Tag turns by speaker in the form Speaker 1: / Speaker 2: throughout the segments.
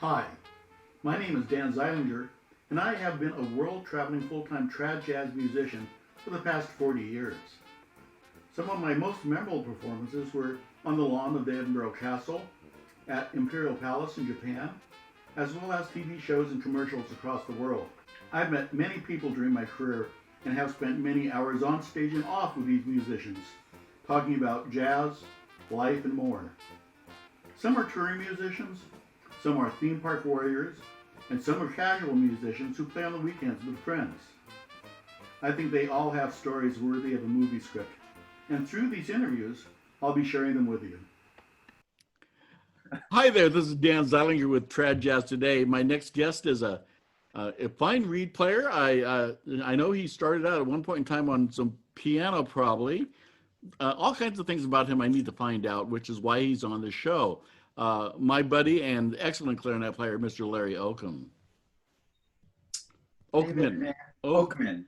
Speaker 1: Hi, my name is Dan Zeilinger, and I have been a world-traveling full-time trad jazz musician for the past 40 years. Some of my most memorable performances were on the lawn of the Edinburgh Castle, at Imperial Palace in Japan, as well as TV shows and commercials across the world. I've met many people during my career and have spent many hours on stage and off with these musicians, talking about jazz, life, and more. Some are touring musicians, some are theme park warriors, and some are casual musicians who play on the weekends with friends. I think they all have stories worthy of a movie script, and through these interviews, I'll be sharing them with you. Hi there, this is Dan Zeilinger with Trad Jazz Today. My next guest is a fine reed player. I know he started out at one point in time on some piano probably. All kinds of things about him I need to find out, which is why he's on the show. My buddy and excellent clarinet player, Mr. Larry Okmin. Okmin.
Speaker 2: Okmin.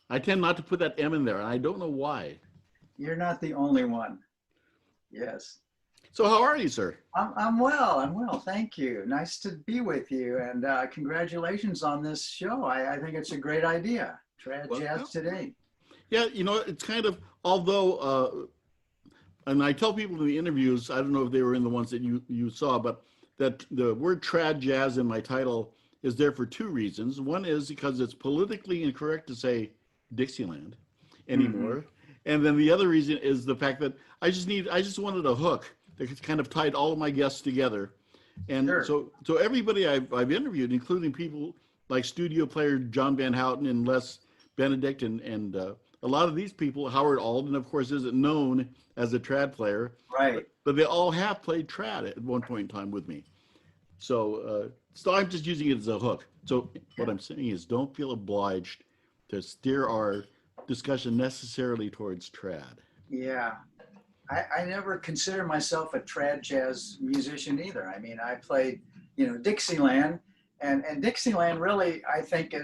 Speaker 1: I tend not to put that M in there, and I don't know why.
Speaker 2: You're not the only one. Yes.
Speaker 1: So how are you, sir?
Speaker 2: I'm well. Thank you. Nice to be with you, and congratulations on this show. I think it's a great idea. Trad Jazz Today.
Speaker 1: Yeah, you know, it's kind of, although, and I tell people in the interviews, I don't know if they were in the ones that you saw, but that the word trad jazz in my title is there for two reasons. One is because it's politically incorrect to say Dixieland anymore. Mm-hmm. And then the other reason is the fact that I just wanted a hook that kind of tied all of my guests together. And sure. So everybody I've interviewed, including people like studio player John Van Houten and Les Benedict and a lot of these people, Howard Alden, of course, isn't known as a trad player.
Speaker 2: Right.
Speaker 1: But they all have played trad at one point in time with me. So I'm just using it as a hook. So what I'm saying is don't feel obliged to steer our discussion necessarily towards trad.
Speaker 2: Yeah. I never consider myself a trad jazz musician either. I mean, I played, Dixieland, and Dixieland really, I think,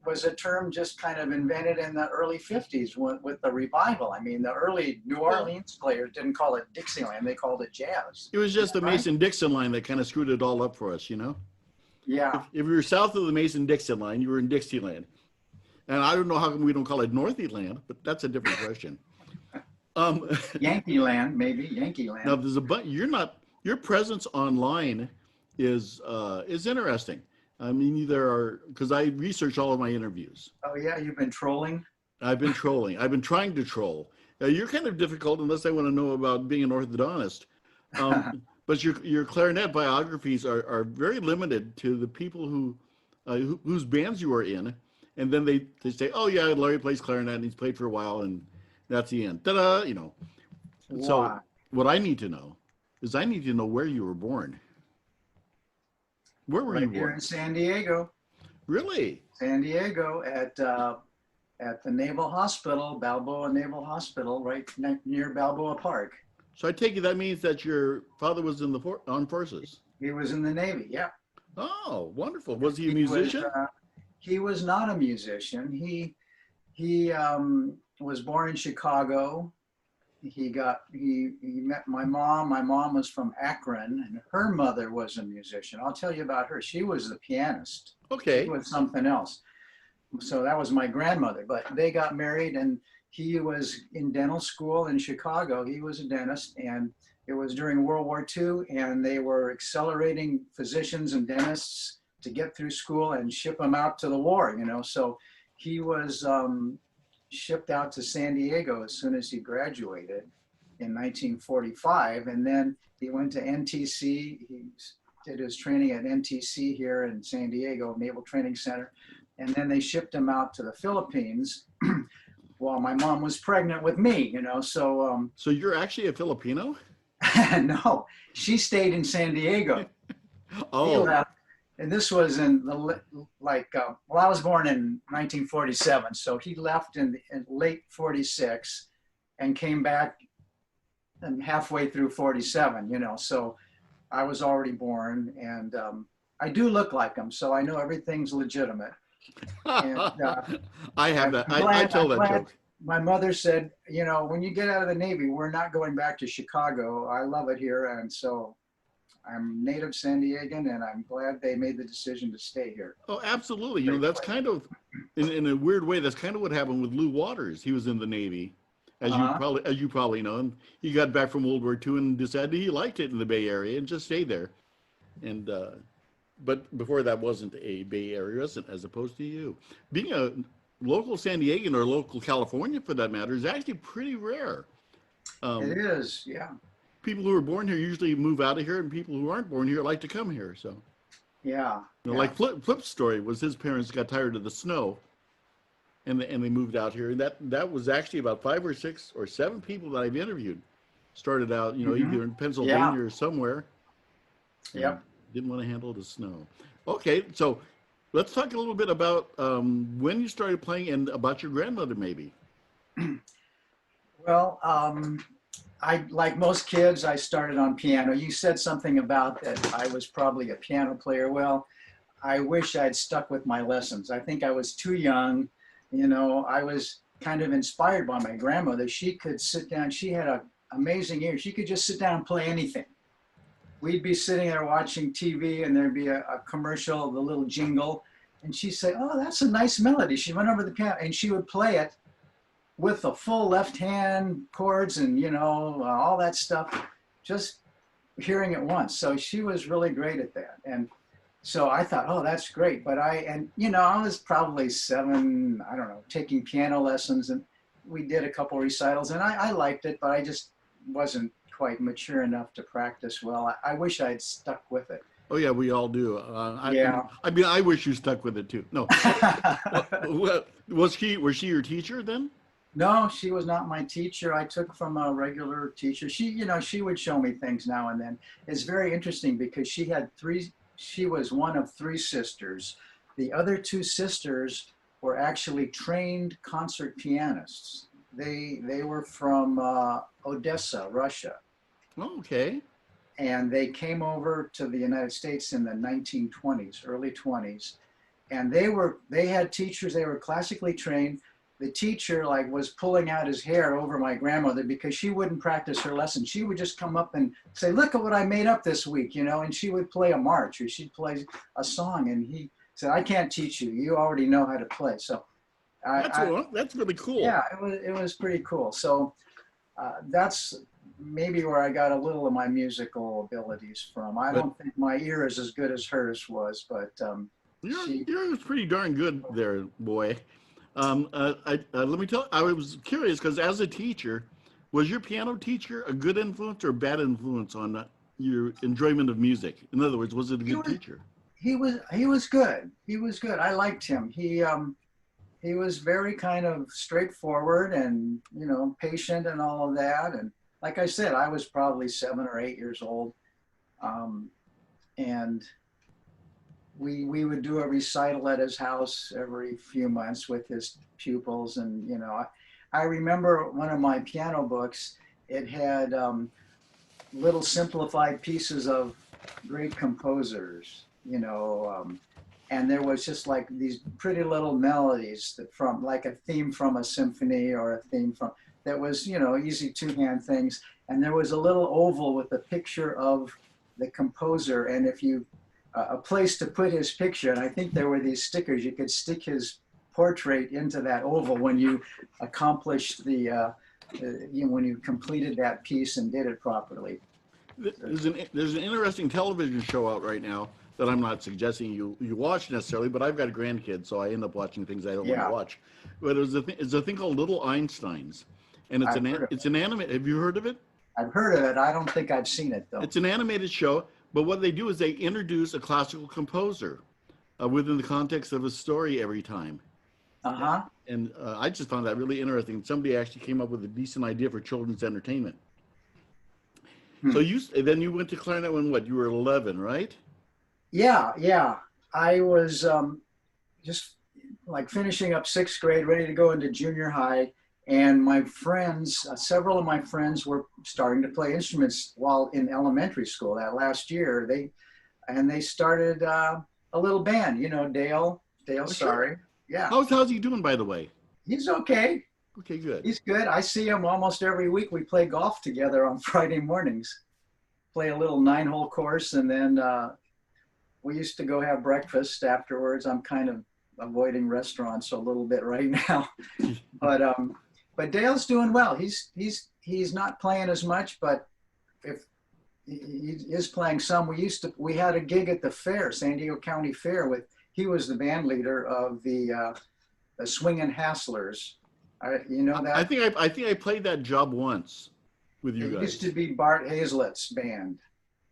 Speaker 2: was a term just kind of invented in the early 50s with the revival. I mean, the early New Orleans players didn't call it Dixieland, they called it jazz.
Speaker 1: It was just the Mason-Dixon line that kind of screwed it all up for us,
Speaker 2: Yeah.
Speaker 1: If you were south of the Mason-Dixon line, you were in Dixieland. And I don't know how come we don't call it Northieland, but that's a different question.
Speaker 2: Yankee Land, maybe Yankee Land.
Speaker 1: Now, there's your presence online is interesting. I mean, because I research all of my interviews.
Speaker 2: Oh yeah, you've been trolling?
Speaker 1: I've been trolling. I've been trying to troll. You're kind of difficult unless I want to know about being an orthodontist. But your clarinet biographies are very limited to the people whose bands you are in. And then they say, oh yeah, Larry plays clarinet and he's played for a while and that's the end. Ta-da,
Speaker 2: Wow.
Speaker 1: So what I need to know is I need to know where you were born. Where were you born?
Speaker 2: Here in San Diego.
Speaker 1: Really?
Speaker 2: San Diego at the Naval Hospital, Balboa Naval Hospital, right near Balboa Park.
Speaker 1: So I take it that means that your father was in the armed forces.
Speaker 2: He was in the Navy, yeah.
Speaker 1: Oh, wonderful. Was he a musician?
Speaker 2: He was not a musician. He was born in Chicago. He met my mom. My mom was from Akron, and her mother was a musician. I'll tell you about her. She was the pianist.
Speaker 1: Okay.
Speaker 2: She was something else. So that was my grandmother. But they got married, and he was in dental school in Chicago. He was a dentist, and it was during World War II, and they were accelerating physicians and dentists to get through school and ship them out to the war, So he was shipped out to San Diego as soon as he graduated in 1945. And then he went to NTC. He did his training at NTC here in San Diego, Naval Training Center. And then they shipped him out to the Philippines while my mom was pregnant with me, So
Speaker 1: you're actually a Filipino?
Speaker 2: No, she stayed in San Diego.
Speaker 1: Oh.
Speaker 2: He left. And this was in I was born in 1947, so he left in late 46 and came back and halfway through 47, so I was already born, and I do look like him, so I know everything's legitimate. And,
Speaker 1: I have that. I tell that joke.
Speaker 2: My mother said, when you get out of the Navy, we're not going back to Chicago. I love it here, and so I'm native San Diegan, and I'm glad they made the decision to stay here.
Speaker 1: Oh, absolutely. You know, that's kind of, in a weird way, that's kind of what happened with Lou Waters. He was in the Navy,
Speaker 2: Uh-huh.
Speaker 1: as you probably know, and he got back from World War II and decided he liked it in the Bay Area and just stayed there. And but before that wasn't a Bay Area resident, as opposed to you. Being a local San Diegan or local California, for that matter, is actually pretty rare.
Speaker 2: It
Speaker 1: Um,
Speaker 2: is, yeah.
Speaker 1: People who are born here usually move out of here, and people who aren't born here like to come here. So,
Speaker 2: Yeah,
Speaker 1: you know,
Speaker 2: yeah.
Speaker 1: like Flip's story was his parents got tired of the snow, and they moved out here. And that was actually about 5 or 6 or 7 people that I've interviewed. Started out, you know,
Speaker 2: Hmm.
Speaker 1: either in
Speaker 2: Yeah,
Speaker 1: Pennsylvania or somewhere, and
Speaker 2: yep.
Speaker 1: didn't want to handle the snow. Okay, so let's talk a little bit about when you started playing and about your grandmother, maybe.
Speaker 2: Well, like most kids, I started on piano. You said something about that I was probably a piano player. Well, I wish I'd stuck with my lessons. I think I was too young. You know, I was kind of inspired by my grandmother. She could sit down. She had an amazing ear. She could just sit down and play anything. We'd be sitting there watching TV, and there'd be a commercial, the little jingle, and she'd say, "Oh, that's a nice melody." She went over the piano and she would play it with the full left hand chords and, you know, all that stuff, just hearing it once. So she was really great at that. And so I thought, oh, that's great. But you know, I was probably 7, I don't know, taking piano lessons, and we did a couple recitals, and I liked it, but I just wasn't quite mature enough to practice well. I wish I'd stuck with it.
Speaker 1: Oh yeah, we all do.
Speaker 2: Yeah.
Speaker 1: I mean, I wish you stuck with it too. No, was she your teacher then?
Speaker 2: No, she was not my teacher. I took from a regular teacher. She, you know, she would show me things now and then. It's very interesting because she was one of 3 sisters. The other 2 sisters were actually trained concert pianists. They were from Odessa, Russia,
Speaker 1: Oh, okay.
Speaker 2: and they came over to the United States in the 1920s, early 20s, and they had teachers. They were classically trained. The teacher like was pulling out his hair over my grandmother because she wouldn't practice her lesson. She would just come up and say, "Look at what I made up this week," you know, and she would play a march or she'd play a song, and he said, "I can't teach you. You already know how to play." So
Speaker 1: That's really cool.
Speaker 2: yeah, it was pretty cool. So that's maybe where I got a little of my musical abilities from. I
Speaker 1: But
Speaker 2: don't think my ear is as good as hers was, but she,
Speaker 1: you're pretty darn good there, boy. Let me tell. I was curious because as a teacher, was your piano teacher a good influence or bad influence on your enjoyment of music? In other words, was it a
Speaker 2: he
Speaker 1: good
Speaker 2: was
Speaker 1: teacher?
Speaker 2: he was good. He was good. I liked him. He was very kind of straightforward and, you know, patient and all of that. And like I said, I was probably 7 or 8 years old, um, and we would do a recital at his house every few months with his pupils. And, you know, I remember one of my piano books. It had little simplified pieces of great composers, you know, and there was just like these pretty little melodies that from like a theme from a symphony or a theme from that was, you know, easy 2-hand things. And there was a little oval with a picture of the composer, and if you a place to put his picture, and I think there were these stickers. You could stick his portrait into that oval when you accomplished you know, when you completed that piece and did it properly.
Speaker 1: There's an interesting television show out right now that I'm not suggesting you watch necessarily, but I've got grandkids, so I end up watching things I don't want to
Speaker 2: Yeah,
Speaker 1: watch. But it's a thing called Little Einsteins, and
Speaker 2: I've heard of
Speaker 1: it's an anime. Have you heard of it?
Speaker 2: I've heard of it. I don't think I've seen it though.
Speaker 1: It's an animated show, but what they do is they introduce a classical composer within the context of a story every time.
Speaker 2: Uh-huh.
Speaker 1: And I just found that really interesting. Somebody actually came up with a decent idea for children's entertainment. So
Speaker 2: Hmm.
Speaker 1: then you went to clarinet when what? You were 11, right?
Speaker 2: Yeah, yeah. I was just like finishing up 6th grade, ready to go into junior high. And my friends, several of my friends were starting to play instruments while in elementary school that last year. They started a little band, you know, Dale,
Speaker 1: Oh, sure.
Speaker 2: sorry. Yeah,
Speaker 1: How's he doing, by the way?
Speaker 2: he's okay.
Speaker 1: Okay, good.
Speaker 2: He's good. I see him almost every week. We play golf together on Friday mornings. play a little 9-hole course, and then we used to go have breakfast afterwards. I'm kind of avoiding restaurants a little bit right now, but Dale's doing well. He's not playing as much, but if he is playing some, we had a gig at the fair, San Diego County Fair, he was the band leader of the Swingin' Hasslers. You know that?
Speaker 1: I think I played that job once with you guys.
Speaker 2: It used to be Bart Hazlett's band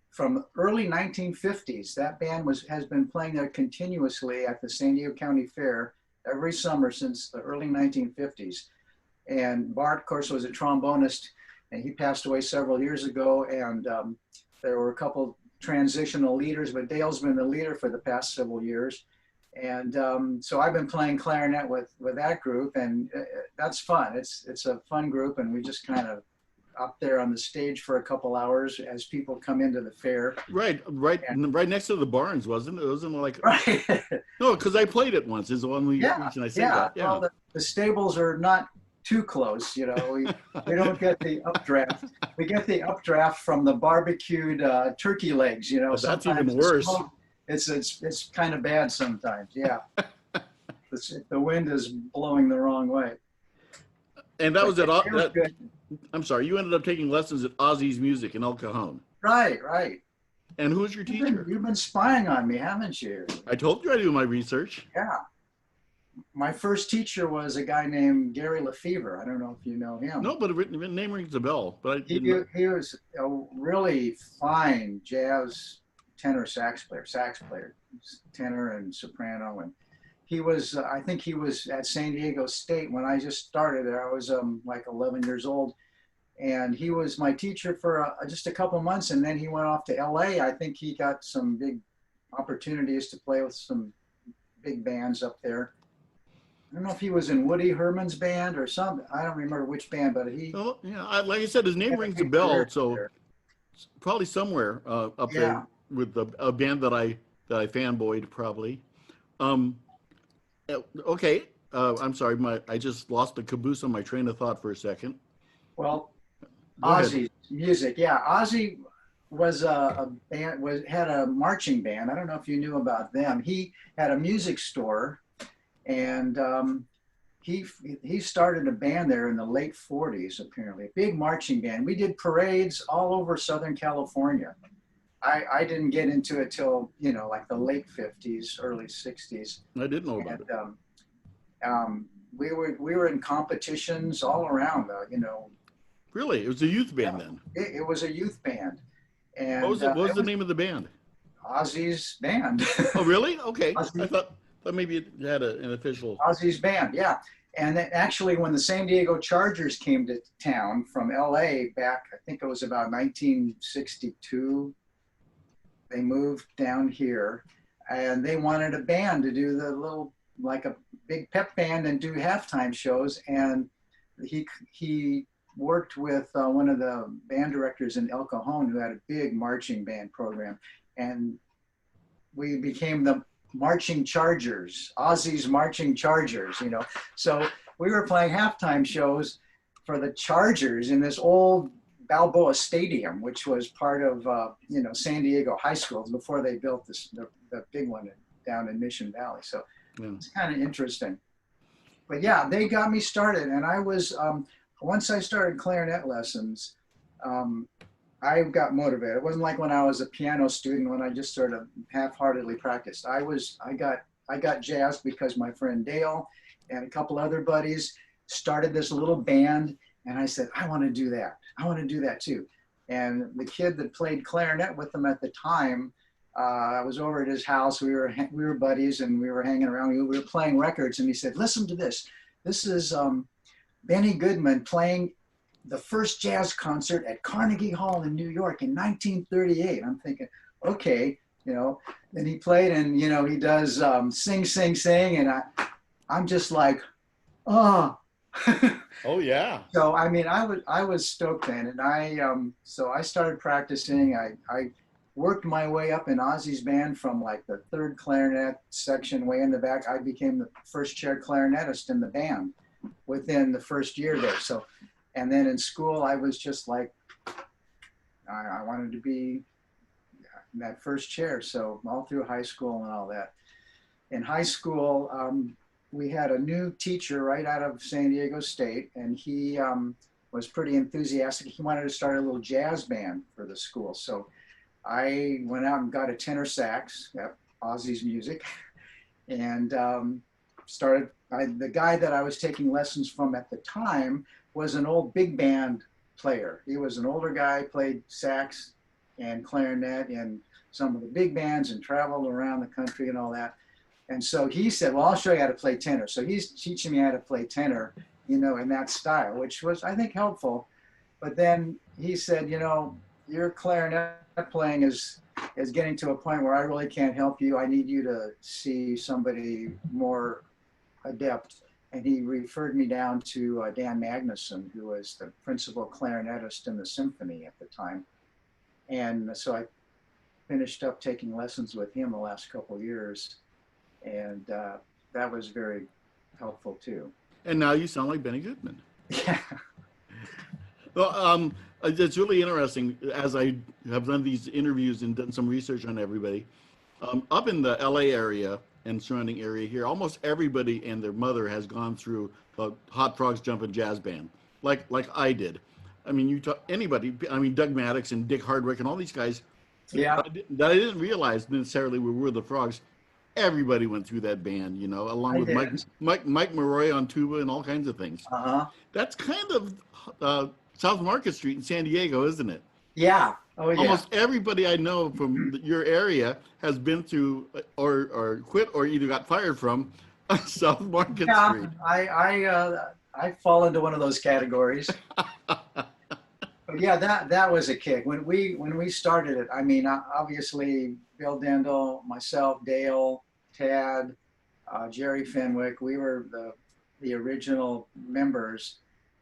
Speaker 2: from early 1950s. That band has been playing there continuously at the San Diego County Fair every summer since the early 1950s. And Bart, of course, was a trombonist, and he passed away several years ago. And there were a couple transitional leaders, but Dale's been the leader for the past several years. And so I've been playing clarinet with that group, and that's fun. It's a fun group, and we just kind of up there on the stage for a couple hours as people come into the fair.
Speaker 1: Right next to the barns, wasn't it? It wasn't like
Speaker 2: right.
Speaker 1: No, because I played it once. Is the only reason I say that. Yeah.
Speaker 2: Well, the stables are not too close, you know. We don't get the updraft. We get the updraft from the barbecued turkey legs, you know.
Speaker 1: But that's even worse.
Speaker 2: It's kind of bad sometimes. Yeah. The wind is blowing the wrong way.
Speaker 1: And that was I'm sorry, you ended up taking lessons at Ozzy's Music in El Cajon.
Speaker 2: Right.
Speaker 1: And who's your teacher?
Speaker 2: You've been spying on me, haven't you?
Speaker 1: I told you I do my research.
Speaker 2: Yeah. My first teacher was a guy named Gary Lefevre. I don't know if you know him.
Speaker 1: No, but the name rings a bell. But
Speaker 2: he was a really fine jazz tenor sax player, tenor and soprano, and he was, I think he was at San Diego State when I just started there. I was like 11 years old, and he was my teacher for just a couple months, and then he went off to LA. I think he got some big opportunities to play with some big bands up there. I don't know if he was in Woody Herman's band or something. I don't remember which band, but he...
Speaker 1: Oh, yeah, like I said, his name rings a bell, so probably somewhere up there with a band that I fanboyed, probably. Okay, I'm sorry, I just lost the caboose on my train of thought for a second.
Speaker 2: Well, Ozzy's music, yeah. Ozzy was had a marching band. I don't know if you knew about them. He had a music store, and he started a band there in the late 40s, apparently. A big marching band. We did parades all over Southern California. I didn't get into it till, you know, like the late 50s, early 60s.
Speaker 1: I didn't know about it.
Speaker 2: We were in competitions all around, you know.
Speaker 1: Really? It was a youth band then?
Speaker 2: It was a youth band. And
Speaker 1: what was the name of the band?
Speaker 2: Ozzy's Band.
Speaker 1: Oh, really? Okay.
Speaker 2: Ozzy.
Speaker 1: I thought maybe it had an official...
Speaker 2: Ozzy's Band, yeah. And actually, when the San Diego Chargers came to town from LA back, I think it was about 1962, they moved down here, and they wanted a band to do the little, like a big pep band and do halftime shows. And he worked with one of the band directors in El Cajon who had a big marching band program. And we became the Marching Chargers, Ozzy's Marching Chargers, you know. So we were playing halftime shows for the Chargers in this old Balboa Stadium, which was part of, you know, San Diego high schools before they built the big one down in Mission Valley. So it's kind of interesting. But yeah, they got me started. And I was, once I started clarinet lessons, I got motivated. It wasn't like when I was a piano student, when I just sort of half-heartedly practiced. I got jazzed because my friend Dale and a couple other buddies started this little band, and I said, I want to do that. I want to do that too. And the kid that played clarinet with them at the time, I was over at his house. We were buddies, and we were hanging around. We were playing records, and he said, listen to this. This is Benny Goodman playing the first jazz concert at Carnegie Hall in New York in 1938. I'm thinking, okay, you know. Then he played, and you know, he does Sing, Sing, Sing, and I'm just like, oh.
Speaker 1: Oh yeah.
Speaker 2: So I mean, I was stoked then, and so I started practicing. I worked my way up in Ozzy's band from like the third clarinet section way in the back. I became the first chair clarinetist in the band within the first year there. So, and then in school, I was just like I wanted to be in that first chair. So all through high school and all that. In high school, we had a new teacher right out of San Diego State, and he was pretty enthusiastic. He wanted to start a little jazz band for the school. So I went out and got a tenor sax, Ozzy's music, and started. The guy that I was taking lessons from at the time was an old big band player. He was an older guy, played sax and clarinet in some of the big bands and traveled around the country and all that. And so he said, well, I'll show you how to play tenor. So he's teaching me how to play tenor, you know, in that style, which was, I think, helpful. But then he said, you know, your clarinet playing is getting to a point where I really can't help you. I need you to see somebody more adept. And he referred me down to Dan Magnuson, who was the principal clarinetist in the symphony at the time. And so I finished up taking lessons with him the last couple of years. And that was very helpful too.
Speaker 1: And now you sound like Benny Goodman.
Speaker 2: Yeah.
Speaker 1: Well, it's really interesting, as I have done these interviews and done some research on everybody. Up in the LA area and surrounding area here, almost everybody and their mother has gone through a Hot Frogs Jumpin' Jazz Band, like I did. I mean, you talk anybody. I mean, Doug Maddox and Dick Hardwick and all these guys.
Speaker 2: Yeah.
Speaker 1: That I didn't realize necessarily were the Frogs. Everybody went through that band, you know, along with Mike Maroy on tuba and all kinds of things. That's kind of South Market Street in San Diego, isn't it?
Speaker 2: Yeah. Oh, yeah.
Speaker 1: Almost everybody I know from your area has been through or quit or either got fired from South Market Street.
Speaker 2: I fall into one of those categories. But yeah, that was a kick. When we started it, I mean, obviously Bill Dendel, myself, Dale, Tad, Jerry Fenwick, we were the original members,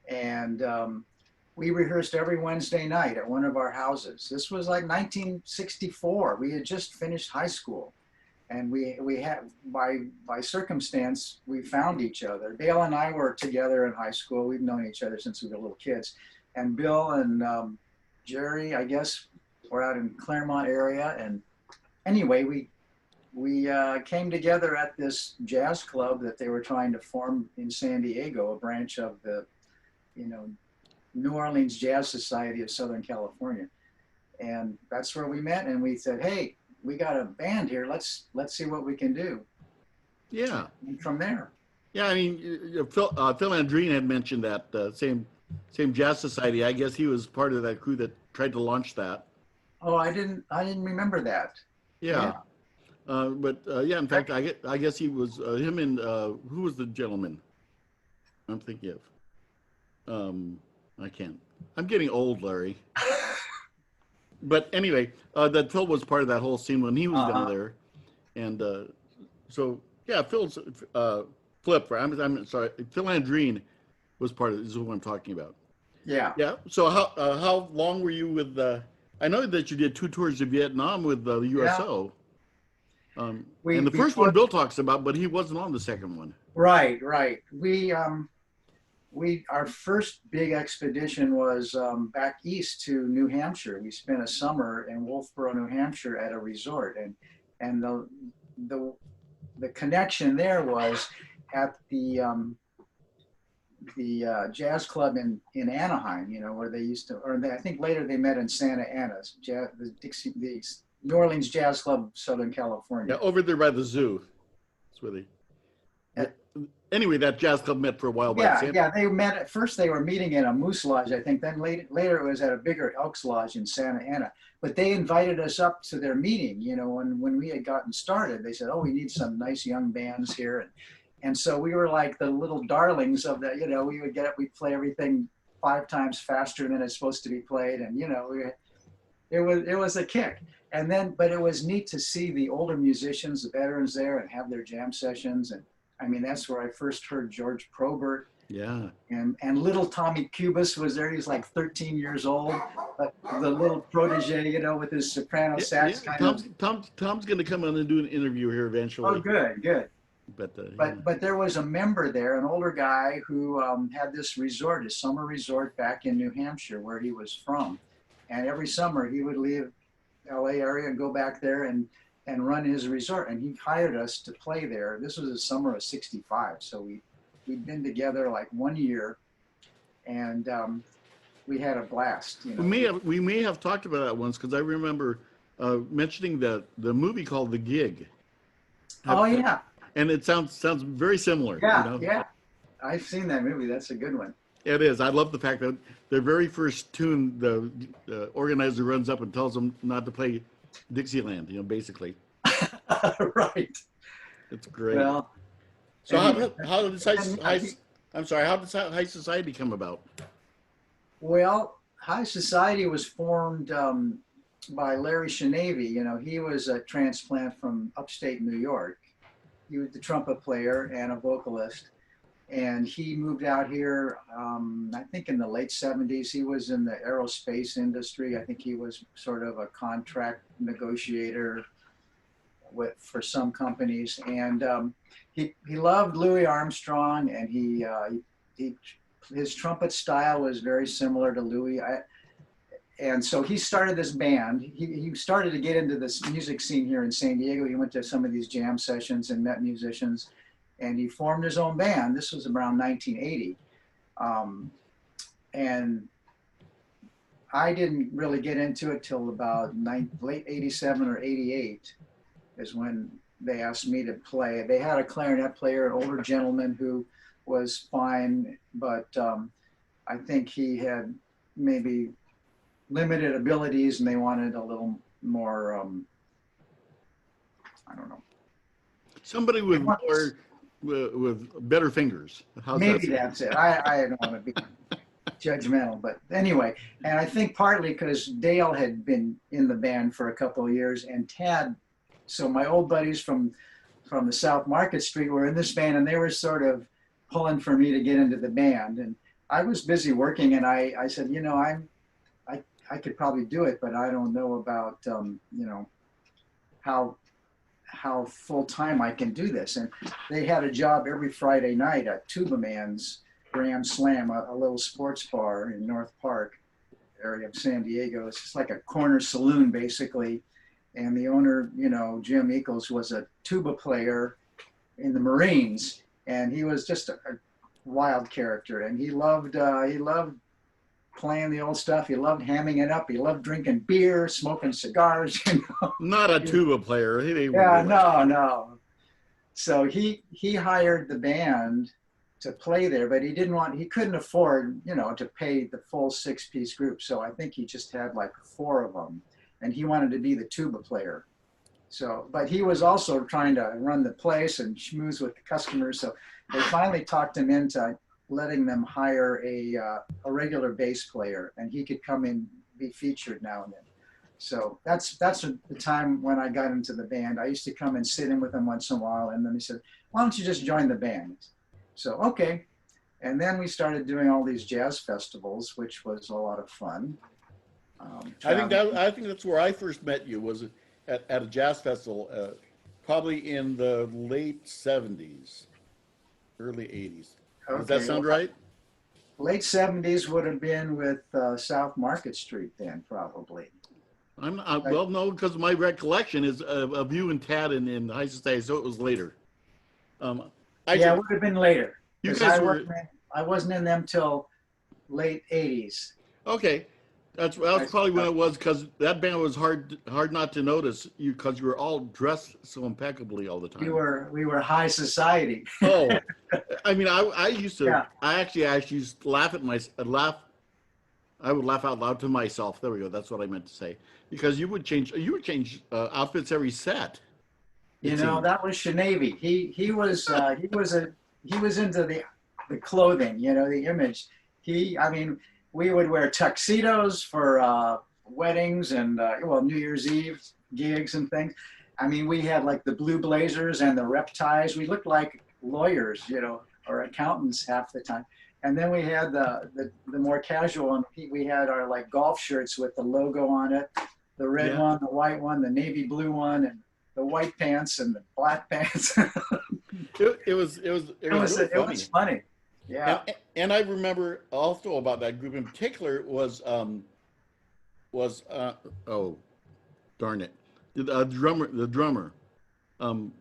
Speaker 2: and we rehearsed every Wednesday night at one of our houses. This was like 1964. We had just finished high school, and we had by circumstance we found each other. Dale and I were together in high school. We've known each other since we were little kids. And Bill and Jerry, I guess, were out in Claremont area. And anyway, we came together at this jazz club that they were trying to form in San Diego, a branch of the, you know, New Orleans Jazz Society of Southern California. And that's where we met. And we said, hey, we got a band here. Let's see what we can do.
Speaker 1: Yeah.
Speaker 2: And from there.
Speaker 1: Yeah, I mean, Phil Andreen had mentioned that same jazz society. I guess he was part of that crew that tried to launch that.
Speaker 2: Oh, I didn't remember that.
Speaker 1: Yeah. Yeah, in fact, I guess he was him and who was the gentleman? I'm thinking of. I can't. I'm getting old, Larry. But anyway, that Phil was part of that whole scene when he was down there, and so yeah, Phil's Flip. I'm sorry, Phil Andreen was part of this. Is what I'm talking about.
Speaker 2: Yeah.
Speaker 1: Yeah. So how long were you with? I know that you did 2 tours of Vietnam with the USO. Yeah. And the first one Bill talks about, but he wasn't on the second one.
Speaker 2: Right. Our first big expedition was back east to New Hampshire. We spent a summer in Wolfboro, New Hampshire at a resort, and the connection there was at the jazz club in Anaheim, you know, where they used to, I think later they met in Santa Ana, the New Orleans Jazz Club, Southern California.
Speaker 1: Yeah, over there by the zoo. That's where they. Anyway, that jazz club met for a while.
Speaker 2: Yeah, they met. At first, they were meeting in a Moose Lodge, I think. Then later it was at a bigger Elks Lodge in Santa Ana. But they invited us up to their meeting. You know, when we had gotten started, they said, "Oh, we need some nice young bands here," and so we were like the little darlings of that. You know, we would get up, we'd play everything 5 times faster than it's supposed to be played, and you know, it was a kick. And then, but it was neat to see the older musicians, the veterans there, and have their jam sessions. And I mean, that's where I first heard George Probert.
Speaker 1: Yeah.
Speaker 2: And little Tommy Cubis was there. He was like 13 years old, but the little protege, you know, with his soprano sax.
Speaker 1: Tom's going to come on and do an interview here eventually.
Speaker 2: Oh, good.
Speaker 1: But
Speaker 2: there was a member there, an older guy who had this resort, his summer resort back in New Hampshire, where he was from. And every summer he would leave LA area and go back there and run his resort. And he hired us to play there. This was the summer of '65. So we'd been together like 1 year, and we had a blast. You know,
Speaker 1: We may have talked about that once because I remember mentioning the movie called The Gig.
Speaker 2: oh yeah,
Speaker 1: And it sounds very similar.
Speaker 2: yeah,
Speaker 1: You know?
Speaker 2: yeah. I've seen that movie. That's a good one.
Speaker 1: It is. I love the fact that their very first tune, the organizer runs up and tells them not to play Dixieland. You know, basically.
Speaker 2: Right.
Speaker 1: It's great.
Speaker 2: Well,
Speaker 1: So
Speaker 2: anyway.
Speaker 1: how did how did High Society come about?
Speaker 2: Well, High Society was formed by Larry Shanavy. You know, he was a transplant from upstate New York. He was the trumpet player and a vocalist. And he moved out here, I think in the late '70s. He was in the aerospace industry. I think he was sort of a contract negotiator for some companies. And he loved Louis Armstrong, and his trumpet style was very similar to Louis. And so he started this band. He started to get into this music scene here in San Diego. He went to some of these jam sessions and met musicians, and he formed his own band. This was around 1980. And I didn't really get into it till about late '87 or '88 is when they asked me to play. They had a clarinet player, an older gentleman who was fine, but I think he had maybe limited abilities, and they wanted a little more, I don't know.
Speaker 1: Somebody with more with better fingers. How's
Speaker 2: Maybe
Speaker 1: that
Speaker 2: that's it. I don't want to be judgmental, but anyway, and I think partly because Dale had been in the band for a couple of years, and Tad, so my old buddies from the South Market Street were in this band, and they were sort of pulling for me to get into the band. And I was busy working, and I said, you know, I could probably do it, but I don't know about, you know, how full time I can do this. And they had a job every Friday night at Tuba Man's Grand Slam, a little sports bar in North Park area of San Diego. It's just like a corner saloon, basically. And the owner, you know, Jim Eccles, was a tuba player in the Marines, and he was just a wild character. And he loved playing the old stuff. He loved hamming it up. He loved drinking beer, smoking cigars. You know?
Speaker 1: Not a tuba player.
Speaker 2: Yeah, no. So he hired the band to play there, but he couldn't afford, you know, to pay the full 6-piece group. So I think he just had like 4 of them, and he wanted to be the tuba player. So, but he was also trying to run the place and schmooze with the customers. So they finally talked him into letting them hire a regular bass player, and he could come in, be featured now and then. So that's the time when I got into the band. I used to come and sit in with them once in a while, and then he said, why don't you just join the band? So, okay. And then we started doing all these jazz festivals, which was a lot of fun.
Speaker 1: I think that's where I first met you, was at a jazz festival, probably in the late '70s, early '80s.
Speaker 2: Okay.
Speaker 1: Does that sound right?
Speaker 2: Late '70s would have been with South Market Street then, probably.
Speaker 1: Well, no, because my recollection is of you and Tad in High Society, so it was later.
Speaker 2: It would have been later.
Speaker 1: You guys
Speaker 2: I wasn't in them till late '80s.
Speaker 1: Okay. That's probably when it was, because that band was hard not to notice you, because you were all dressed so impeccably all the time.
Speaker 2: We were high society.
Speaker 1: Oh, I mean, I used to.
Speaker 2: Yeah.
Speaker 1: I actually used to laugh at I would laugh out loud to myself. There we go. That's what I meant to say. Because you would change outfits every set.
Speaker 2: You know, that was Shanavy. He was into the clothing. You know, the image. We would wear tuxedos for weddings and New Year's Eve gigs and things. I mean, we had like the blue blazers and the rep ties. We looked like lawyers, you know, or accountants half the time. And then we had the more casual one. We had our like golf shirts with the logo on it, the red one, the white one, the navy blue one, and the white pants and the black pants.
Speaker 1: It was
Speaker 2: funny. Yeah.
Speaker 1: And I remember also about that group in particular was was oh, darn it, the drummer, um,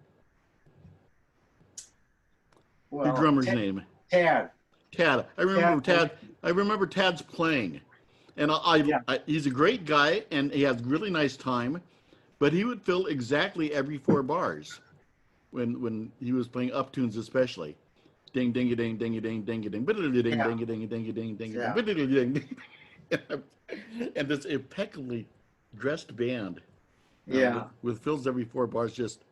Speaker 1: your
Speaker 2: Well,
Speaker 1: drummer's name.
Speaker 2: Tad.
Speaker 1: Tad. I remember
Speaker 2: Tad.
Speaker 1: Tad. I remember Tad's playing, and
Speaker 2: Yeah.
Speaker 1: he's a great guy, and he has really nice time, but he would fill exactly every four bars when he was playing up tunes, especially. Ding ding ding ding ding ding ding ding ding
Speaker 2: Yeah.
Speaker 1: ding ding ding ding ding
Speaker 2: Yeah.
Speaker 1: ding, and this impeccably dressed band
Speaker 2: Yeah.
Speaker 1: with fills every four bars just.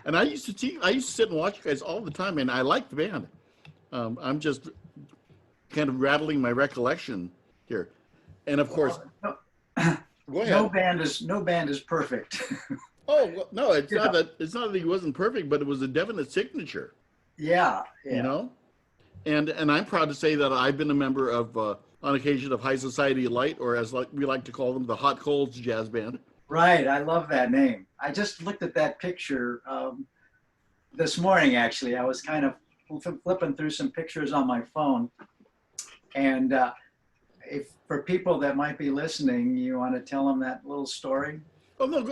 Speaker 1: And I used to sit and watch you guys all the time, and I liked the band. I'm just kind of rattling my recollection here. And of course,
Speaker 2: Well, no,
Speaker 1: go ahead.
Speaker 2: no band is perfect.
Speaker 1: Oh well, no,
Speaker 2: Yeah.
Speaker 1: it's not that he wasn't perfect, but it was a definite signature,
Speaker 2: Yeah.
Speaker 1: you
Speaker 2: Yeah.
Speaker 1: know. And I'm proud to say that I've been a member of on occasion of High Society Light, or as we like to call them, the Hot Coals Jazz Band.
Speaker 2: Right. I love that name. I just looked at that picture this morning, actually. I was kind of flipping through some pictures on my phone. And if for people that might be listening, you want to tell them that little story?
Speaker 1: Oh no,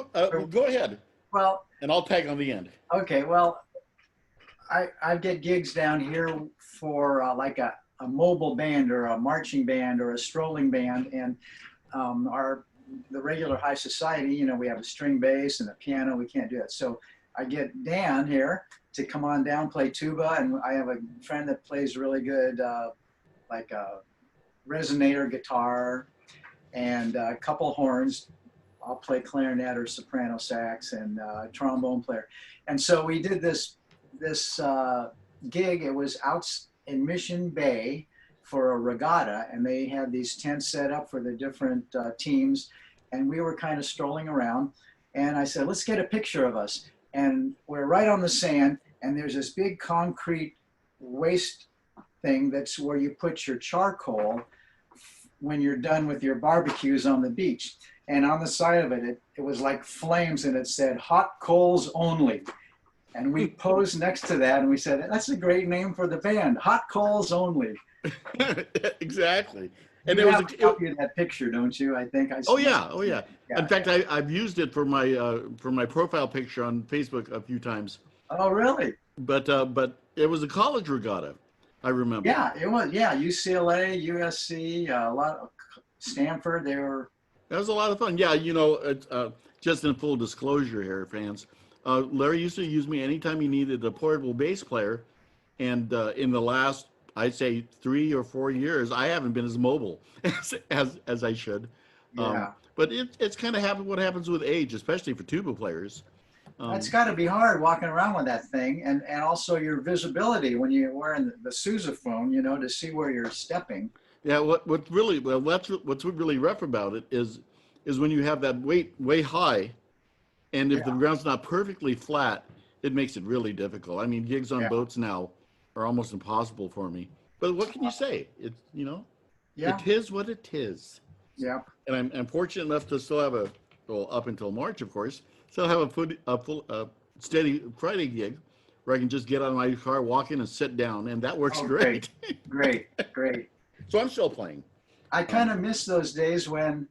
Speaker 1: go ahead,
Speaker 2: Well,
Speaker 1: and I'll tag on the end.
Speaker 2: okay. Well, I get gigs down here for like a mobile band or a marching band or a strolling band. And the regular high society, you know, we have a string bass and a piano. We can't do that. So I get Dan here to come on down, play tuba. And I have a friend that plays really good, like a resonator guitar and a couple horns. I'll play clarinet or soprano sax and trombone player. And so we did this gig. It was out in Mission Bay for a regatta, and they had these tents set up for the different teams. And we were kind of strolling around, and I said, let's get a picture of us. And we're right on the sand, and there's this big concrete waste thing that's where you put your charcoal when you're done with your barbecues on the beach. And on the side of it, it was like flames, and it said hot coals only. And we posed next to that, and we said, that's a great name for the band, Hot Coals Only.
Speaker 1: Exactly. And
Speaker 2: You
Speaker 1: it was
Speaker 2: have a copy of that picture, don't you? I think I
Speaker 1: oh yeah, oh yeah.
Speaker 2: Yeah,
Speaker 1: In fact, I've used it for my profile picture on Facebook a few times.
Speaker 2: Oh, really?
Speaker 1: But it was a college regatta, I remember.
Speaker 2: Yeah, it was. Yeah, UCLA, USC, a lot of Stanford. They were.
Speaker 1: That was a lot of fun. Yeah, you know, just in full disclosure here, fans, Larry used to use me anytime he needed a portable bass player, and in the last, I'd say 3 or 4 years, I haven't been as mobile as I should.
Speaker 2: Yeah.
Speaker 1: But it's kind of what happens with age, especially for tuba players.
Speaker 2: It's got to be hard walking around with that thing, and also your visibility when you're wearing the sousaphone, you know, to see where you're stepping.
Speaker 1: Yeah, what's really rough about it is when you have that weight way high, and if the ground's not perfectly flat, it makes it really difficult. I mean, gigs on boats now are almost impossible for me. But what can you say? It's it is what it is.
Speaker 2: Yeah.
Speaker 1: And I'm fortunate enough to still have up until March, of course, still have a full steady Friday gig where I can just get out of my car, walk in, and sit down, and that works great.
Speaker 2: Great.
Speaker 1: So I'm still playing.
Speaker 2: I kind of miss those days when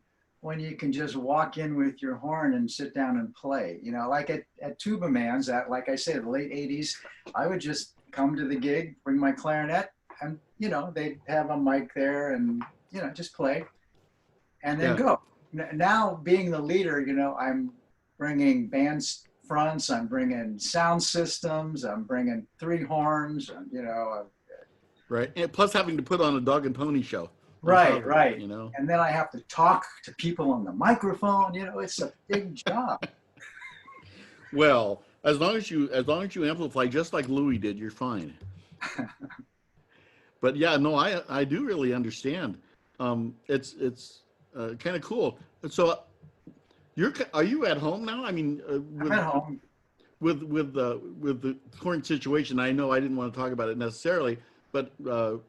Speaker 2: you can just walk in with your horn and sit down and play. You know, like at Tuba Man's, like I said, the late 80s, I would just come to the gig, bring my clarinet, and, you know, they'd have a mic there and, you know, just play and then go. Now, being the leader, you know, I'm bringing band fronts, I'm bringing sound systems, I'm bringing 3 horns, you know.
Speaker 1: Right, and plus having to put on a dog and pony show.
Speaker 2: Right.
Speaker 1: You know,
Speaker 2: and then I have to talk to people on the microphone. You know, it's a big job.
Speaker 1: Well, as long as you amplify just like Louis did, you're fine. But yeah, no, I do really understand. It's kind of cool. So, are you at home now? I mean,
Speaker 2: I'm at home.
Speaker 1: With the current situation. I know I didn't want to talk about it necessarily, but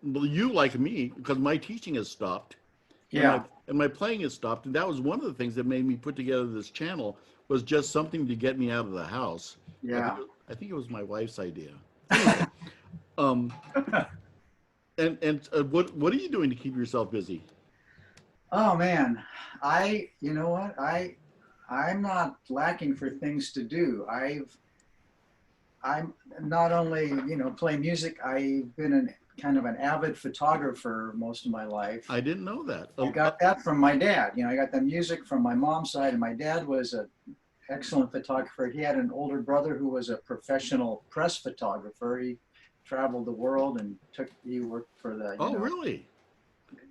Speaker 1: you, like me, because my teaching has stopped.
Speaker 2: Yeah.
Speaker 1: And my playing has stopped, and that was one of the things that made me put together this channel, was just something to get me out of the house.
Speaker 2: Yeah.
Speaker 1: I think it was my wife's idea. Anyway, and what are you doing to keep yourself busy?
Speaker 2: Oh man, you know what? I'm not lacking for things to do. I'm not only, play music, I've been kind of an avid photographer most of my life.
Speaker 1: I didn't know that.
Speaker 2: I got that from my dad. I got the music from my mom's side, and my dad was an excellent photographer. He had an older brother who was a professional press photographer. He traveled the world and he worked for the,
Speaker 1: Oh, really?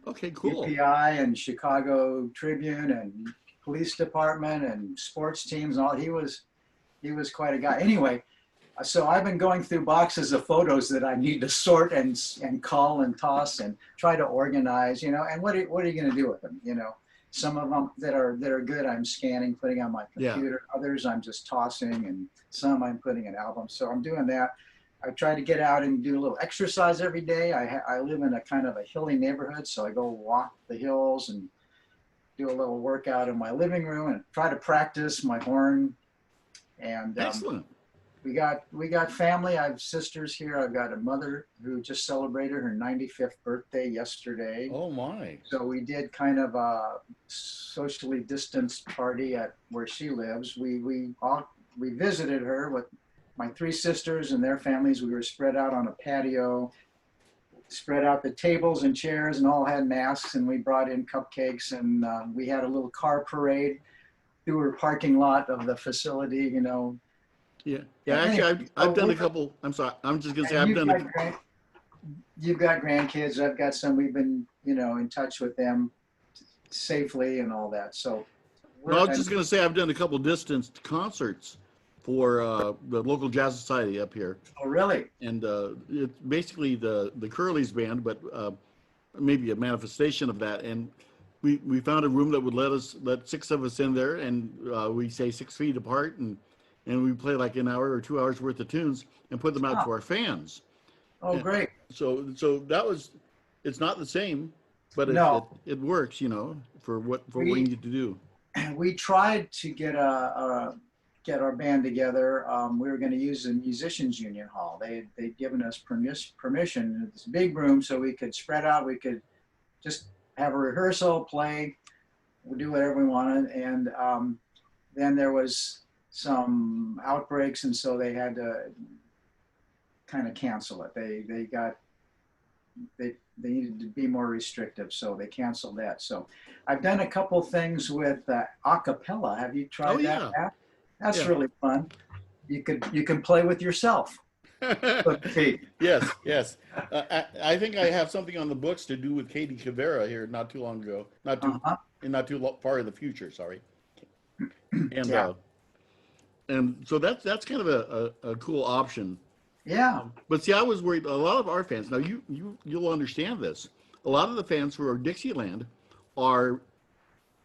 Speaker 1: Okay, cool.
Speaker 2: UPI and Chicago Tribune and police department and sports teams and all. He was quite a guy. Anyway, so I've been going through boxes of photos that I need to sort and call and toss and try to organize, and what are you going to do with them? Some of them that are good, I'm scanning, putting on my computer. Yeah. Others I'm just tossing, and some I'm putting in albums. So I'm doing that. I try to get out and do a little exercise every day. I live in a kind of a hilly neighborhood, so I go walk the hills and do a little workout in my living room and try to practice my horn. And
Speaker 1: excellent.
Speaker 2: We got family. I have sisters here. I've got a mother who just celebrated her 95th birthday yesterday.
Speaker 1: Oh my!
Speaker 2: So we did kind of a socially distanced party at where she lives. We visited her with my three sisters and their families. We were spread out on a patio, spread out the tables and chairs, and all had masks. And we brought in cupcakes, and we had a little car parade through her parking lot of the facility.
Speaker 1: Yeah. Actually, I've done a couple. I'm sorry. I'm just gonna say I've done.
Speaker 2: You've got grandkids. I've got some. We've been, in touch with them safely and all that. So.
Speaker 1: Well, I was just gonna say I've done a couple distanced concerts for the local jazz society up here.
Speaker 2: Oh, really?
Speaker 1: And it's basically the Curly's band, but maybe a manifestation of that. And we found a room that would let 6 of us in there, and we say 6 feet apart, and we play like an hour or 2 hours worth of tunes and put them out to our fans.
Speaker 2: Oh,
Speaker 1: and
Speaker 2: great.
Speaker 1: So that was, it's not the same, but it works, for what we need to do.
Speaker 2: We tried to get our band together. We were going to use the Musicians Union Hall. They'd given us permission in this big room so we could spread out. We could just have a rehearsal, play, we'll do whatever we wanted. And then there was some outbreaks, and so they had to kind of cancel it. They needed to be more restrictive, so they canceled that. So I've done a couple things with a cappella. Have you tried that?
Speaker 1: Yeah.
Speaker 2: That's really fun. You can play with yourself.
Speaker 1: Yes. I think I have something on the books to do with Katie Cavera here not too long ago, not too far in the future. Sorry. And and so that's kind of a cool option.
Speaker 2: Yeah.
Speaker 1: But see, I was worried. A lot of our fans. Now you'll understand this. A lot of the fans who are Dixieland are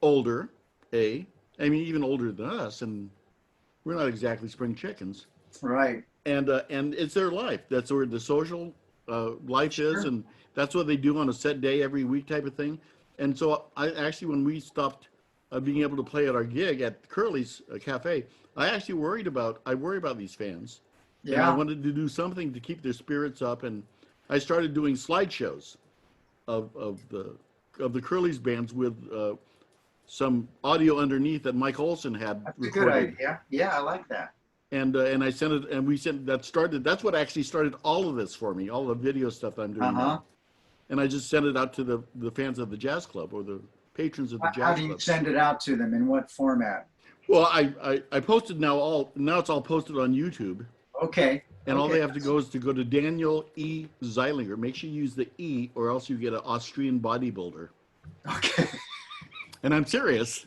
Speaker 1: older. I mean, even older than us, and we're not exactly spring chickens.
Speaker 2: Right.
Speaker 1: And it's their life. That's where the social life is, and that's what they do on a set day every week type of thing. And so I actually, when we stopped being able to play at our gig at Curly's Cafe, I worry about these fans. Yeah. And I wanted to do something to keep their spirits up, and I started doing slideshows of the Curly's bands with some audio underneath that Mike Olson had recorded.
Speaker 2: That's a good idea. Yeah, I like that.
Speaker 1: And I sent it, and we sent that's what actually started all of this for me, all the video stuff I'm doing now. And I just sent it out to the fans of the jazz club or the patrons of the jazz club.
Speaker 2: How do you send it out to them? In what format?
Speaker 1: Well, I posted now it's all posted on YouTube.
Speaker 2: Okay.
Speaker 1: And all they have to go is to go to Daniel E. Zeilinger. Make sure you use the E, or else you get an Austrian bodybuilder.
Speaker 2: Okay.
Speaker 1: And I'm serious.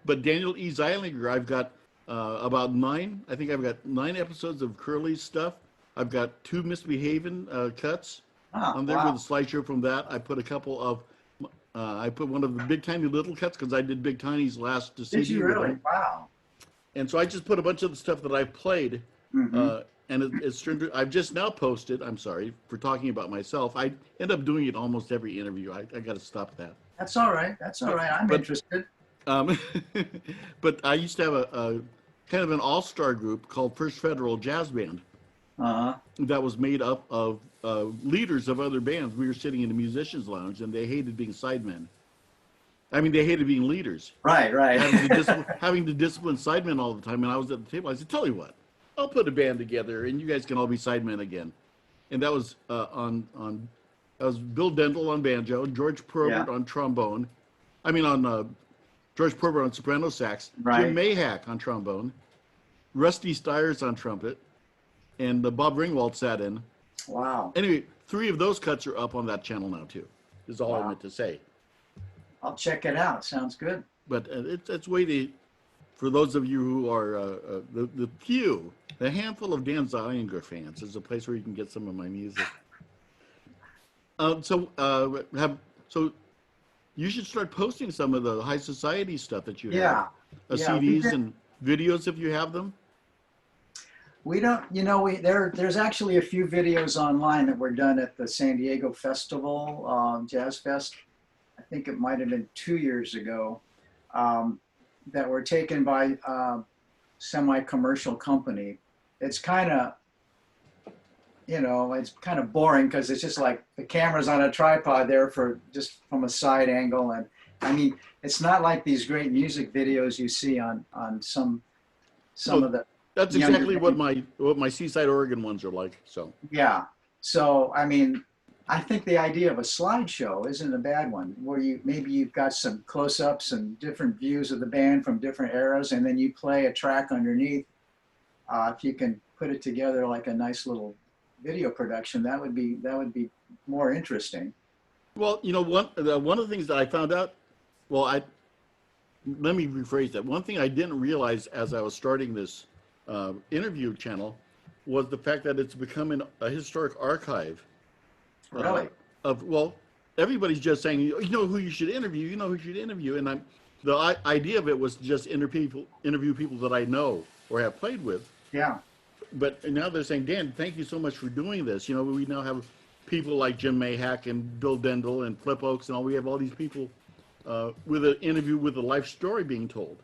Speaker 1: But Daniel E. Zeilinger, I've got about 9. I think I've got 9 episodes of Curly's stuff. I've got 2 Misbehaving cuts on there with a slideshow from that. I put a couple of, I put one of the Big Tiny Little cuts because I did Big Tiny's last CD.
Speaker 2: Did you really? Wow.
Speaker 1: And so I just put a bunch of the stuff that I've played, and it's turned. I've just now posted. I'm sorry for talking about myself. I end up doing it almost every interview. I got to stop that.
Speaker 2: That's all right. I'm interested.
Speaker 1: But I used to have a kind of an all-star group called First Federal Jazz Band,
Speaker 2: Uh-huh.
Speaker 1: that was made up of leaders of other bands. We were sitting in the musicians' lounge, and they hated being sidemen. I mean, they hated being leaders,
Speaker 2: Right, right.
Speaker 1: having to discipline sidemen all the time. And I was at the table. I said, "Tell you what, I'll put a band together, and you guys can all be sidemen again." And that was that was Bill Dental on banjo, George
Speaker 2: Yeah.
Speaker 1: Probert on trombone. I mean, on George Probert on soprano sax,
Speaker 2: Right.
Speaker 1: Jim Mayhack on trombone, Rusty Stiers on trumpet, and Bob Ringwald sat in.
Speaker 2: Wow.
Speaker 1: Anyway, 3 of those cuts are up on that channel now too. Is all I
Speaker 2: Wow.
Speaker 1: meant to say.
Speaker 2: I'll check it out. Sounds good.
Speaker 1: But it's way to, for those of you who are the handful of Dan Zielinger fans, is a place where you can get some of my music. So you should start posting some of the high society stuff that you
Speaker 2: Yeah.
Speaker 1: have,
Speaker 2: Yeah,
Speaker 1: CDs and videos if you have them.
Speaker 2: We don't, there's actually a few videos online that were done at the San Diego Festival, Jazz Fest. I think it might have been 2 years ago, that were taken by semi-commercial company. It's kind of, it's kind of boring because it's just like the camera's on a tripod there for just from a side angle. And I mean, it's not like these great music videos you see on some of the.
Speaker 1: That's exactly what my Seaside Oregon ones are like. So
Speaker 2: yeah. So I mean, I think the idea of a slideshow isn't a bad one, where you've got some close-ups and different views of the band from different eras, and then you play a track underneath. If you can put it together like a nice little video production, that would be more interesting.
Speaker 1: Well, one of the things that I found out, let me rephrase that. One thing I didn't realize as I was starting this interview channel was the fact that it's become a historic archive.
Speaker 2: Really?
Speaker 1: Everybody's just saying, you know who you should interview, and the idea of it was to just interview people that I know or have played with.
Speaker 2: Yeah.
Speaker 1: But now they're saying, Dan, thank you so much for doing this. We now have people like Jim Mayhack and Bill Dendel and Flip Oaks and all. We have all these people with an interview with a life story being told.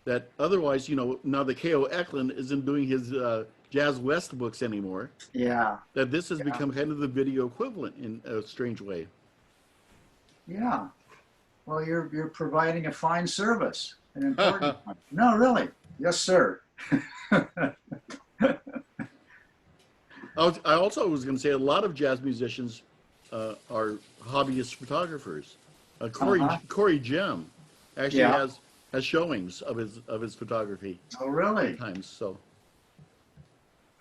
Speaker 1: That otherwise, now the K.O. Eklund isn't doing his Jazz West books anymore.
Speaker 2: Yeah.
Speaker 1: That this has become kind of the video equivalent in a strange way.
Speaker 2: Yeah. Well, you're providing a fine service, an important one. No, really. Yes, sir.
Speaker 1: I also was going to say a lot of jazz musicians are hobbyist photographers. Corey Jim actually has showings of his photography.
Speaker 2: Oh, really?
Speaker 1: Sometimes, so.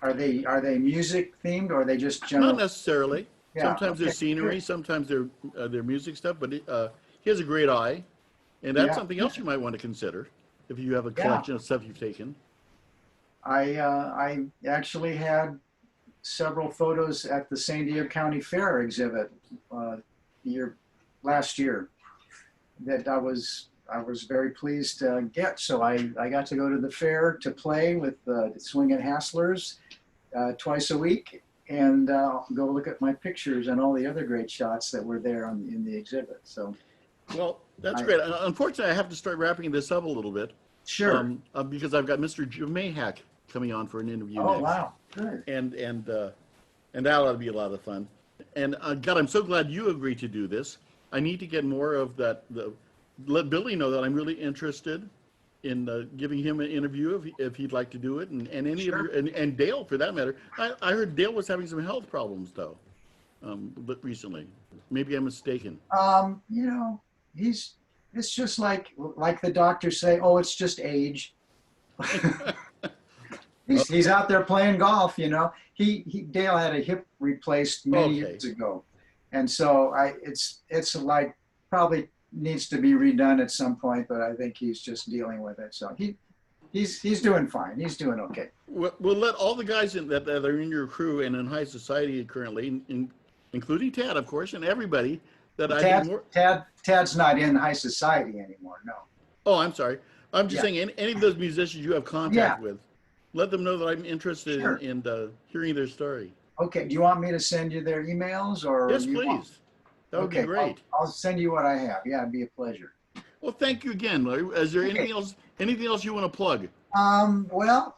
Speaker 2: Are they music themed, or are they just general?
Speaker 1: Not necessarily.
Speaker 2: Yeah,
Speaker 1: sometimes they're scenery, sometimes they're music stuff. But he has a great eye, and that's something else you might want to consider if you have a collection of stuff you've taken.
Speaker 2: I actually had several photos at the San Diego County Fair exhibit last year that I was very pleased to get. So I got to go to the fair to play with the Swingin' Hasslers twice a week, and go look at my pictures and all the other great shots that were there in the exhibit. So,
Speaker 1: well, that's great. Unfortunately, I have to start wrapping this up a little bit.
Speaker 2: Sure.
Speaker 1: Because I've got Mr. Jim Mayhack coming on for an interview
Speaker 2: next.
Speaker 1: Oh,
Speaker 2: wow. Good.
Speaker 1: And that ought to be a lot of fun. And God, I'm so glad you agreed to do this. I need to get more of that. Let Billy know that I'm really interested in giving him an interview if he'd like to do it, and any of your, and Dale for that matter. I heard Dale was having some health problems though, but recently. Maybe I'm mistaken.
Speaker 2: It's just like the doctors say, oh, it's just age. He's out there playing golf, Dale had a hip replaced many years ago, and so it's like probably needs to be redone at some point, but I think he's just dealing with it. So he's doing fine. He's doing okay.
Speaker 1: We'll let all the guys that are in your crew and in high society currently, including Tad, of course, and everybody
Speaker 2: Tad's not in high society anymore. No.
Speaker 1: Oh, I'm sorry. I'm just saying any of those musicians you have contact with, let them know that I'm interested in hearing their story.
Speaker 2: Okay. Do you want me to send you their emails or?
Speaker 1: Yes, please. That would be great.
Speaker 2: I'll send you what I have. Yeah, it'd be a pleasure.
Speaker 1: Well, thank you again. Is there anything else you want to plug?
Speaker 2: Well,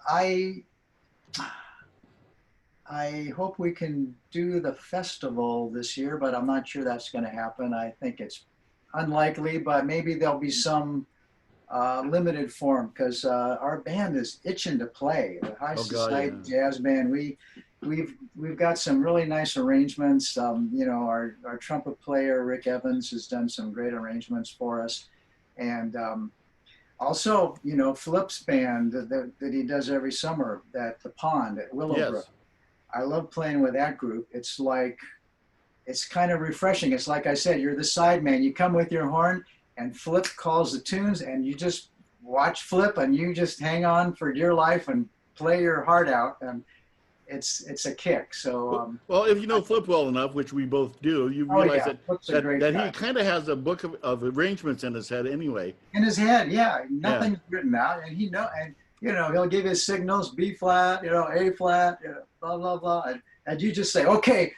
Speaker 2: I hope we can do the festival this year, but I'm not sure that's going to happen. I think it's unlikely, but maybe there'll be some limited form because our band is itching to play. The High
Speaker 1: Oh God,
Speaker 2: Society
Speaker 1: yeah.
Speaker 2: Jazz Band. We've got some really nice arrangements. You know, our trumpet player Rick Evans has done some great arrangements for us, and also, you know, Flip's band that he does every summer at the pond at Willowbrook.
Speaker 1: Yes.
Speaker 2: I love playing with that group. It's kind of refreshing. It's like I said, you're the side man. You come with your horn and Flip calls the tunes and you just watch Flip and you just hang on for dear life and play your heart out. And it's a kick. So,
Speaker 1: Well, if you know Flip well enough, which we both do, you
Speaker 2: oh
Speaker 1: realize
Speaker 2: yeah,
Speaker 1: that
Speaker 2: Flip's a
Speaker 1: that,
Speaker 2: great
Speaker 1: that
Speaker 2: guy.
Speaker 1: he kind of has a book of arrangements in his head anyway.
Speaker 2: In his head, yeah,
Speaker 1: Yeah.
Speaker 2: nothing's written out. And and you know, he'll give his signals, B flat, you know, A flat, you know, blah, blah, blah. And you just say, okay,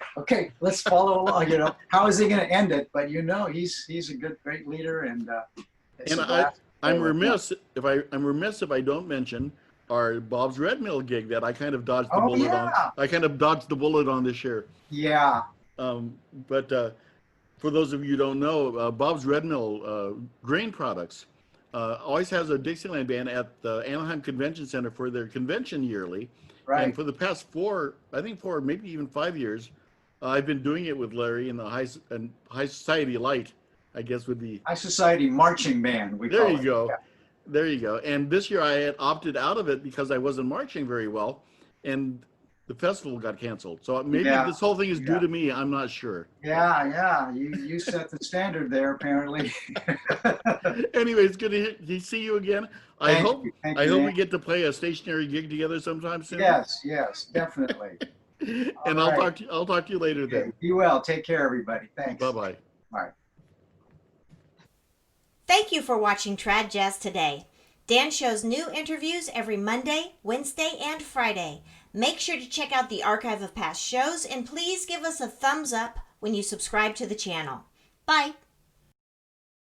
Speaker 2: let's follow along. You know, how is he going to end it? But you know, he's a great leader, and it's
Speaker 1: And
Speaker 2: a blast to play
Speaker 1: I'm
Speaker 2: with him.
Speaker 1: remiss if I don't mention our Bob's Red Mill gig that I kind of dodged the
Speaker 2: Oh
Speaker 1: bullet on.
Speaker 2: yeah,
Speaker 1: I kind of dodged the bullet on this year.
Speaker 2: yeah,
Speaker 1: But for those of you who don't know, Bob's Red Mill grain products always has a Dixieland band at the Anaheim Convention Center for their convention yearly. And
Speaker 2: right.
Speaker 1: for the past I think four, maybe even 5 years, I've been doing it with Larry in the High Society Light, I guess would be.
Speaker 2: High Society Marching Band, we
Speaker 1: There
Speaker 2: call
Speaker 1: you
Speaker 2: it.
Speaker 1: go.
Speaker 2: Yeah,
Speaker 1: There you go. And this year I had opted out of it because I wasn't marching very well, and the festival got canceled. So maybe
Speaker 2: yeah,
Speaker 1: this whole thing is due
Speaker 2: yeah.
Speaker 1: to me. I'm not sure.
Speaker 2: Yeah. You set the standard there, apparently.
Speaker 1: Anyway, it's good to see you again.
Speaker 2: Thank
Speaker 1: I
Speaker 2: you,
Speaker 1: hope
Speaker 2: Dan.
Speaker 1: we get to play a stationary gig together sometime soon.
Speaker 2: Yes, definitely. All
Speaker 1: And
Speaker 2: right.
Speaker 1: I'll talk to you later
Speaker 2: Okay,
Speaker 1: then.
Speaker 2: be well. Take care, everybody.
Speaker 1: Bye
Speaker 2: Thanks.
Speaker 1: bye.
Speaker 2: Bye.
Speaker 3: Thank you for watching Trad Jazz today. Dan shows new interviews every Monday, Wednesday, and Friday. Make sure to check out the archive of past shows and please give us a thumbs up when you subscribe to the channel. Bye.